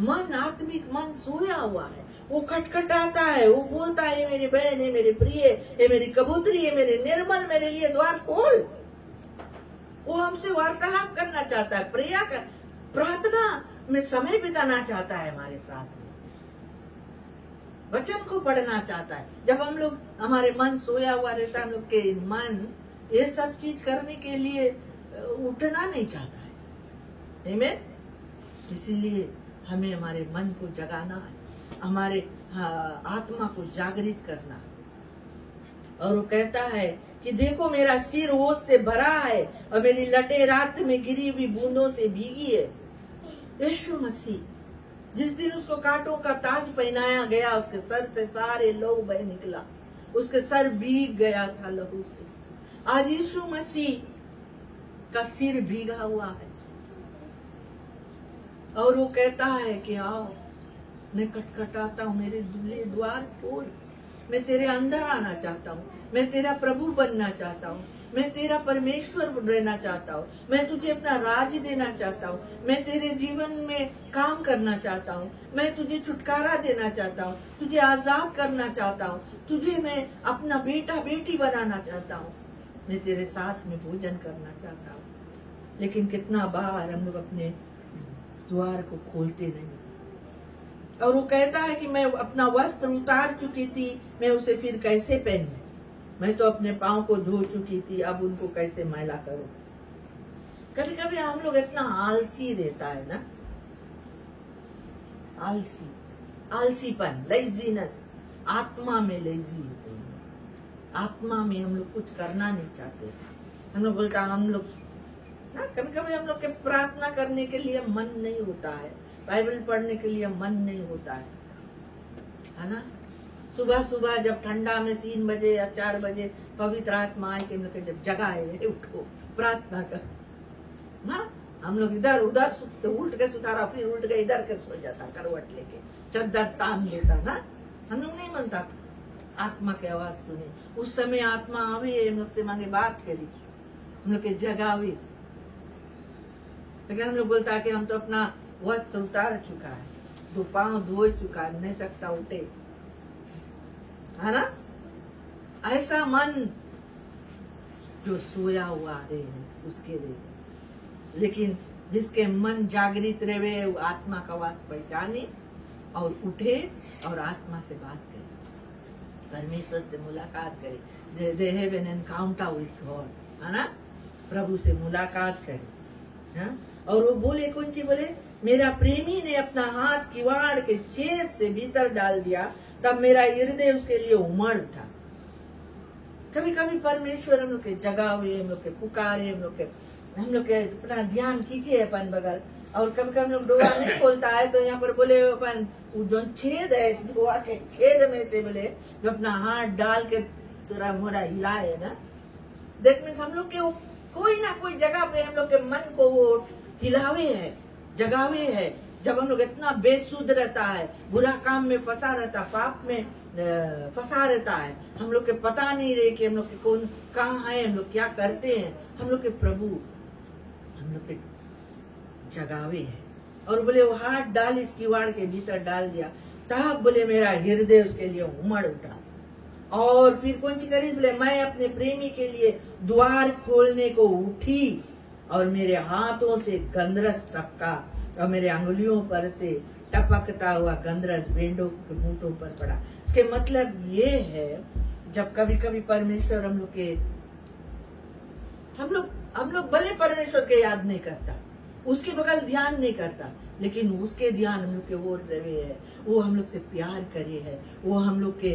मन आत्मिक मन सोया हुआ है। वो खटखटाता है, वो बोलता है मेरी बहन, है मेरी प्रिय, है मेरी कबूतरी, है मेरे निर्मल, मेरे लिए द्वार खोल। वो हमसे वार्तालाप करना चाहता है, प्रार्थना में समय बिताना चाहता है हमारे साथ में, वचन को पढ़ना चाहता है। जब हम लोग, हमारे मन सोया हुआ रहता है, हम लोग के मन ये सब चीज करने के लिए उठना नहीं चाहता है। आमीन। इसीलिए हमें हमारे मन को जगाना है, हमारे आत्मा को जागृत करना है। और वो कहता है कि देखो मेरा सिर ओस से भरा है और मेरी लटे रात में गिरी हुई बूंदों से भीगी है। यीशु मसीह जिस दिन उसको कांटों का ताज पहनाया गया, उसके सर से सारे लहू बह निकला, उसके सर भीग गया था लहू से। आज यीशु मसीह का सिर भीगा हुआ है और वो कहता है कि आओ, मैं खटखटाता हूँ, मेरे लिए द्वार खोल, मैं तेरे अंदर आना चाहता हूँ, मैं तेरा प्रभु बनना चाहता हूँ, मैं तेरा परमेश्वर रहना चाहता हूँ, मैं तुझे अपना राज देना चाहता हूँ, मैं तेरे जीवन में काम करना चाहता हूँ, मैं तुझे छुटकारा देना चाहता हूँ, तुझे आजाद करना चाहता हूँ, तुझे मैं अपना बेटा बेटी बनाना चाहता हूँ, मैं तेरे साथ में भोजन करना चाहता हूँ। लेकिन कितना बार हम लोग अपने द्वार को खोलते नहीं। और वो कहता है कि मैं अपना वस्त्र उतार चुकी थी, मैं उसे फिर कैसे पहनूं, मैं तो अपने पाँव को धो चुकी थी, अब उनको कैसे मैला करूं। कभी कभी हम लोग इतना आलसी रहता है ना, आलसीपन, लेजीनेस, आत्मा में लेजी होते हैं, आत्मा में हम लोग कुछ करना नहीं चाहते। हम लोग बोलता हम लोग ना, कभी कभी हम लोग के प्रार्थना करने के लिए मन नहीं होता है, बाइबल पढ़ने के लिए मन नहीं होता है ना। सुबह सुबह जब ठंडा में 3 बजे या 4 बजे पवित्र आत्मा आए कि हम लोग जब जगाए, उठो प्रार्थना कर, हाँ हम लोग इधर उधर उल्ट के सुतारा, फिर उल्ट के इधर के सो जाता, करवट लेके चद्दर तान लेता ना। हम लोग नहीं मानता आत्मा की आवाज सुने, उस समय आत्मा आवे, हम लोग से मांगे बात करी, हम लोग के जगावे। लेकिन हम लोग बोलता है कि हम तो अपना वस्त्र उतार चुका है, 2 पांव धो चुका है, नहीं सकता उठे, है ना। ऐसा मन जो सोया हुआ रहे उसके रहे, लेकिन जिसके मन जागृत रहे वो आत्मा का आवाज पहचाने और उठे और आत्मा से बात करे, परमेश्वर से मुलाकात करे, they have an encounter with God, है ना, प्रभु से मुलाकात करे। हाँ? और वो बोले, कौन सी बोले, मेरा प्रेमी ने अपना हाथ किवाड़ के छेद से भीतर डाल दिया, तब मेरा हृदय उसके लिए उमड़ उठा। कभी कभी परमेश्वर हम लोग के जगावे, हम लोग के पुकारे, हम लोग के अपना ध्यान कीजिए अपन बगल। और कभी कभी हम लोग डोरा नहीं खोलता है तो यहाँ पर बोले अपन जो छेद है, डोरा के छेद में से बोले जो अपना हाथ डाल के थोड़ा मोड़ा हिलाए ना, दैट मीन्स हम लोग के कोई ना कोई जगह पे हम लोग के मन को वो हिलावे है, जगावे है। जब हम लोग इतना बेसुध रहता है, बुरा काम में फंसा रहता, पाप में फंसा रहता है, हम लोग के पता नहीं रहे कि हम लोग के कौन कहाँ है, हम लोग क्या करते हैं, हम लोग के प्रभु हम लोग के जगावे है। और बोले वो हाथ डाल इस किवाड़ के भीतर डाल दिया, तब बोले मेरा हृदय उसके लिए उमड़ उठा। और फिर कौन सी करी, बोले मैं अपने प्रेमी के लिए द्वार खोलने को उठी और मेरे हाथों से गंधरस टपका और मेरे अंगुलियों पर से टपकता हुआ गंधरस भेड़ों के मूठों पर पड़ा। इसके मतलब ये है, जब कभी कभी परमेश्वर हम लोग भले परमेश्वर के याद नहीं करता, उसके बगल ध्यान नहीं करता, लेकिन उसके ध्यान हम लोग के ओर रहे है, वो हम लोग से प्यार करे है, वो हम लोग के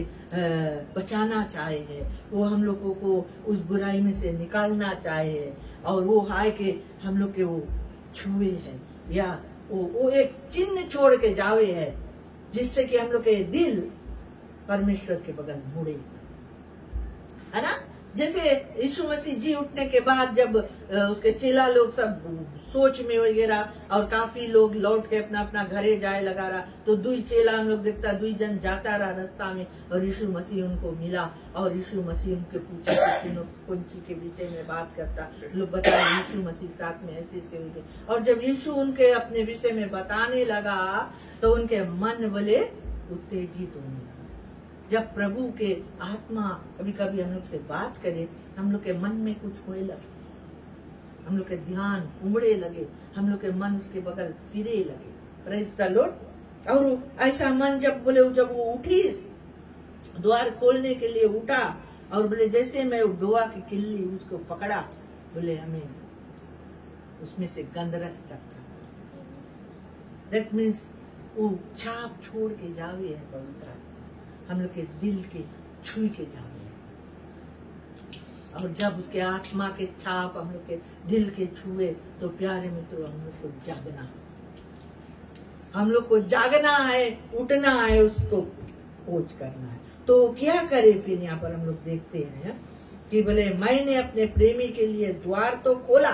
बचाना चाहे है, वो हम लोगों को उस बुराई में से निकालना चाहे है, और वो हाय के हम लोग के वो छुए है, या वो एक चिन्ह छोड़ के जावे है, जिससे कि हम लोग के दिल परमेश्वर के बगल मुड़े, है ना। जैसे यीशु मसीह जी उठने के बाद जब उसके चेला लोग सब सोच में वगैरह और काफी लोग लौट के अपना अपना घरे जाए लगा रहा, तो 2 चेला हम लोग देखता, 2 जन जाता रहा रास्ता में और यीशु मसीह उनको मिला और यीशु मसीह उनके पूछे कुंची के विषय में बात करता, लोग बताए यीशु मसीह साथ में ऐसे ऐसे हुए। और जब यीशु उनके अपने विषय में बताने लगा तो उनके मन बोले उत्तेजित होने लगा। जब प्रभु के आत्मा कभी कभी हम लोग से बात करे, हम लोग के मन में कुछ होने लगे, हम लोग के ध्यान उमड़े लगे, हम लोग के मन उसके बगल फिरे लगे। Praise the Lord. और ऐसा मन जब वो उठी, द्वार खोलने के लिए उठा, और बोले जैसे मैं डोआ की किल्ली उसको पकड़ा, बोले हमें उसमें से गंधरस टपका। दैट मीन्स वो छाप छोड़ के जावे है पवित्र, हम लोग के दिल के छुई के जावे। और जब उसके आत्मा के छाप हम लोग के दिल के छुए तो प्यारे में तो हम लोग को जागना है, हम लोग को जागना है, उठना है, उसको खोज करना है। तो क्या करे फिर यहाँ पर हम लोग देखते हैं कि बोले मैंने अपने प्रेमी के लिए द्वार तो खोला,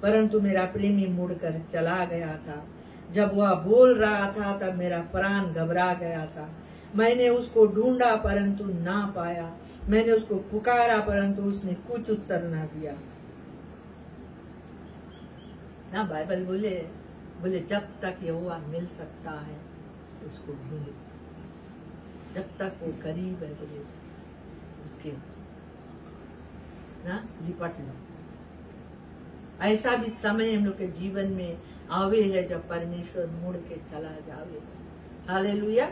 परंतु मेरा प्रेमी मुड़कर चला गया था। जब वह बोल रहा था तब मेरा प्राण घबरा गया था। मैंने उसको ढूंढा परंतु ना पाया, मैंने उसको पुकारा परंतु उसने कुछ उत्तर ना दिया। ना बाइबल बोले जब तक यहोवा मिल सकता है उसको ढूंढो, जब तक वो करीब है बोले उसके ना लिपट लो। ऐसा भी समय हम लोग के जीवन में आवे है जब परमेश्वर मुड़ के चला जावे। हालेलुया।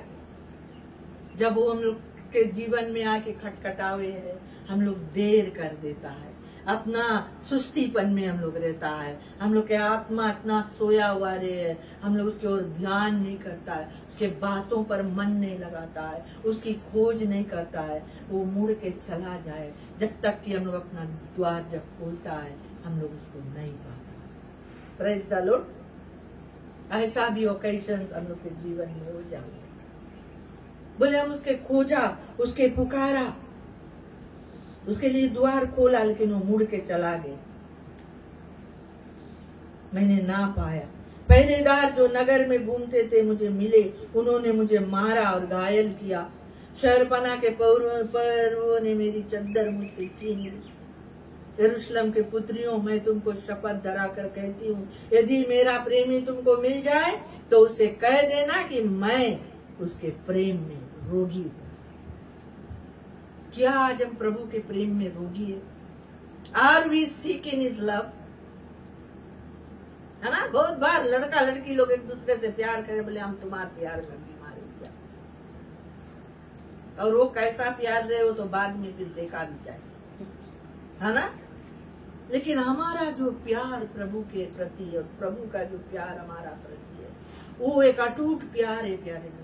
जब वो हम लोग के जीवन में आके खटखटावे है, हम लोग देर कर देता है, अपना सुस्तीपन में हम लोग रहता है, हम लोग के आत्मा इतना सोया हुआ रहे, हम लोग उसकी ओर ध्यान नहीं करता है, उसके बातों पर मन नहीं लगाता है, उसकी खोज नहीं करता है, वो मुड़ के चला जाए। जब तक कि हम लोग अपना द्वार जब खोलता है हम लोग उसको नहीं पाते। Praise the Lord. ऐसा भी ओकेजन्स हम लोग के जीवन में हो जाए। बोले हम उसके खोजा, उसके पुकारा, उसके लिए द्वार खोला, लेकिन वो मुड़ के चला गया, मैंने ना पाया। पहरेदार जो नगर में घूमते थे मुझे मिले, उन्होंने मुझे मारा और घायल किया। शहरपना के पर्वों ने मेरी चद्दर मुझसे छीन ली। यरूशलेम के पुत्रियों, मैं तुमको शपथ धरा कर कहती हूँ, यदि मेरा प्रेमी तुमको मिल जाए तो उसे कह देना कि मैं उसके प्रेम में रोगी हूँ। क्या आज हम प्रभु के प्रेम में रोगी है? Are we sick in his love? है ना, बहुत बार लड़का लड़की लोग एक दूसरे से प्यार करे, बोले हम तुम्हारे प्यार में बीमार हो गया, और वो कैसा प्यार रहे हो तो बाद में फिर देखा भी जाए, है ना। लेकिन हमारा जो प्यार प्रभु के प्रति और प्रभु का जो प्यार हमारा प्रति है, वो एक अटूट प्यार है प्यारे मित्र।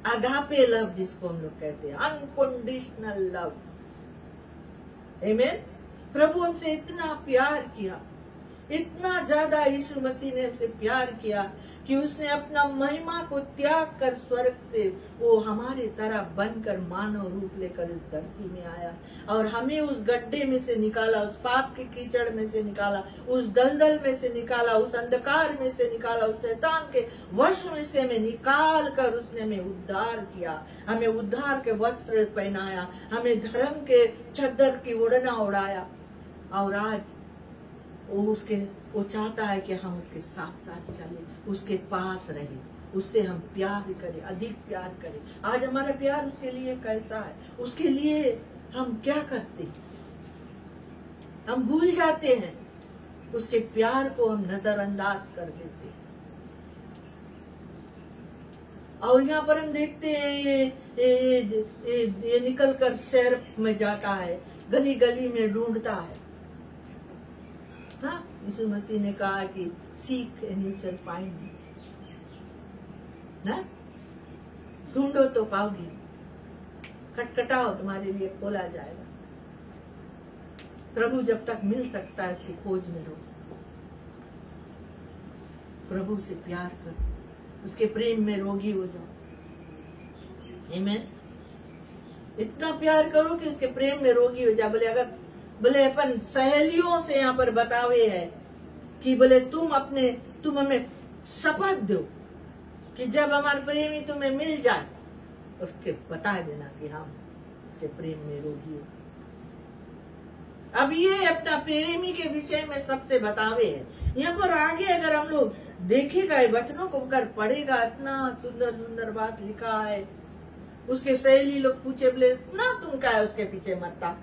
अगापे लव जिसको हम लोग कहते हैं, अनकंडीशनल लव। आमीन। प्रभु हमसे इतना प्यार किया, इतना ज्यादा यीशु मसीह ने हमसे प्यार किया कि उसने अपना महिमा को त्याग कर स्वर्ग से वो हमारे तरह बनकर मानव रूप लेकर इस धरती में आया और हमें उस गड्ढे में से निकाला, उस पाप के कीचड़ में से निकाला, उस दलदल में से निकाला, उस अंधकार में से निकाला, उस शैतान के वश में से हमें निकाल कर उसने हमें उद्धार किया, हमें उद्धार के वस्त्र पहनाया, हमें धर्म के चद्दर की ओढ़ना उड़ाया। और आज वो चाहता है कि हम उसके साथ साथ चले, उसके पास रहे, उससे हम प्यार करें, अधिक प्यार करें। आज हमारा प्यार उसके लिए कैसा है, उसके लिए हम क्या करते हैं? हम भूल जाते हैं, उसके प्यार को हम नजरअंदाज कर देते हैं। और यहाँ पर हम देखते हैं ये निकल कर शहर में जाता है, गली गली में ढूंढता है। हाँ, यीशु मसीह ने कहा कि seek and you shall find, ना ढूंढो तो पाओगे, खटखटाओ तुम्हारे लिए खोला जाएगा। प्रभु जब तक मिल सकता है उसकी खोज में रहो, प्रभु से प्यार करो, उसके प्रेम में रोगी हो जाओ। आमीन। इतना प्यार करो कि उसके प्रेम में रोगी हो जाओ। बोले अपन सहेलियों से यहाँ पर बतावे है कि बोले तुम हमें शपथ दो कि जब हमारे प्रेमी तुम्हें मिल जाए उसके बता देना कि हम उसके प्रेम में रोगी हो। अब ये अपना प्रेमी के विषय में सबसे बतावे है। यहाँ पर आगे अगर हम लोग देखेगा, वचनों को अगर पढ़ेगा, इतना सुंदर सुंदर बात लिखा है। उसके सहेली लोग पूछे, बोले इतना तुम क्या है उसके पीछे मरता,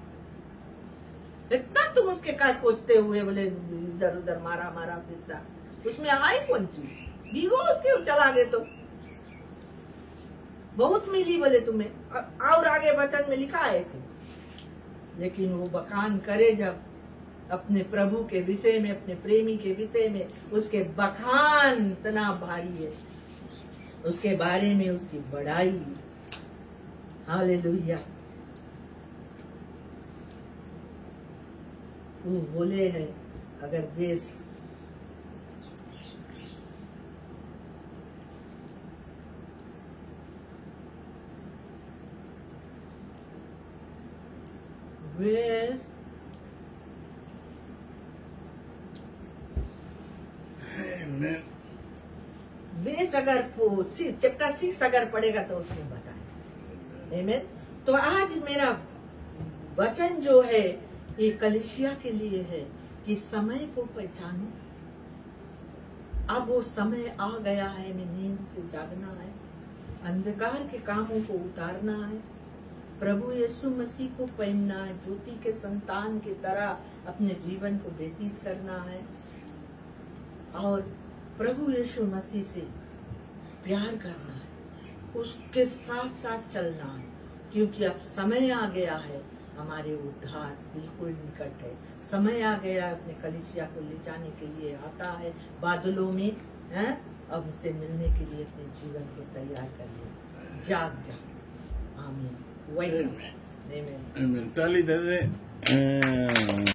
इतना तुम उसके काय खोजते हुए, बोले इधर उधर मारा मारा फिरता, उसमें आई कौन चीज, भीगो उसके चला गए तो बहुत मिली बोले तुम्हें। और आगे वचन में लिखा है ऐसे, लेकिन वो बखान करे जब अपने प्रभु के विषय में, अपने प्रेमी के विषय में, उसके बखान इतना भारी है, उसके बारे में उसकी बड़ाई। हालेलुया। वो बोले हैं अगर वेस अगर चैप्टर 6 अगर पढ़ेगा तो उसमें बताए। आमीन। तो आज मेरा वचन जो है ये कलीसिया के लिए है कि समय को पहचानो। अब वो समय आ गया है, हमें नींद से जागना है, अंधकार के कामों को उतारना है, प्रभु यीशु मसीह को पहनना है, ज्योति के संतान की तरह अपने जीवन को व्यतीत करना है और प्रभु यीशु मसीह से प्यार करना है, उसके साथ साथ चलना है, क्योंकि अब समय आ गया है, हमारे उद्धार बिल्कुल निकट है। समय आ गया अपने कलीसिया को ले जाने के लिए आता है बादलों में, हैं? अब उनसे मिलने के लिए अपने जीवन को तैयार करिए। जाग जा। आमीन। वही। आमीन। ताली दे दे।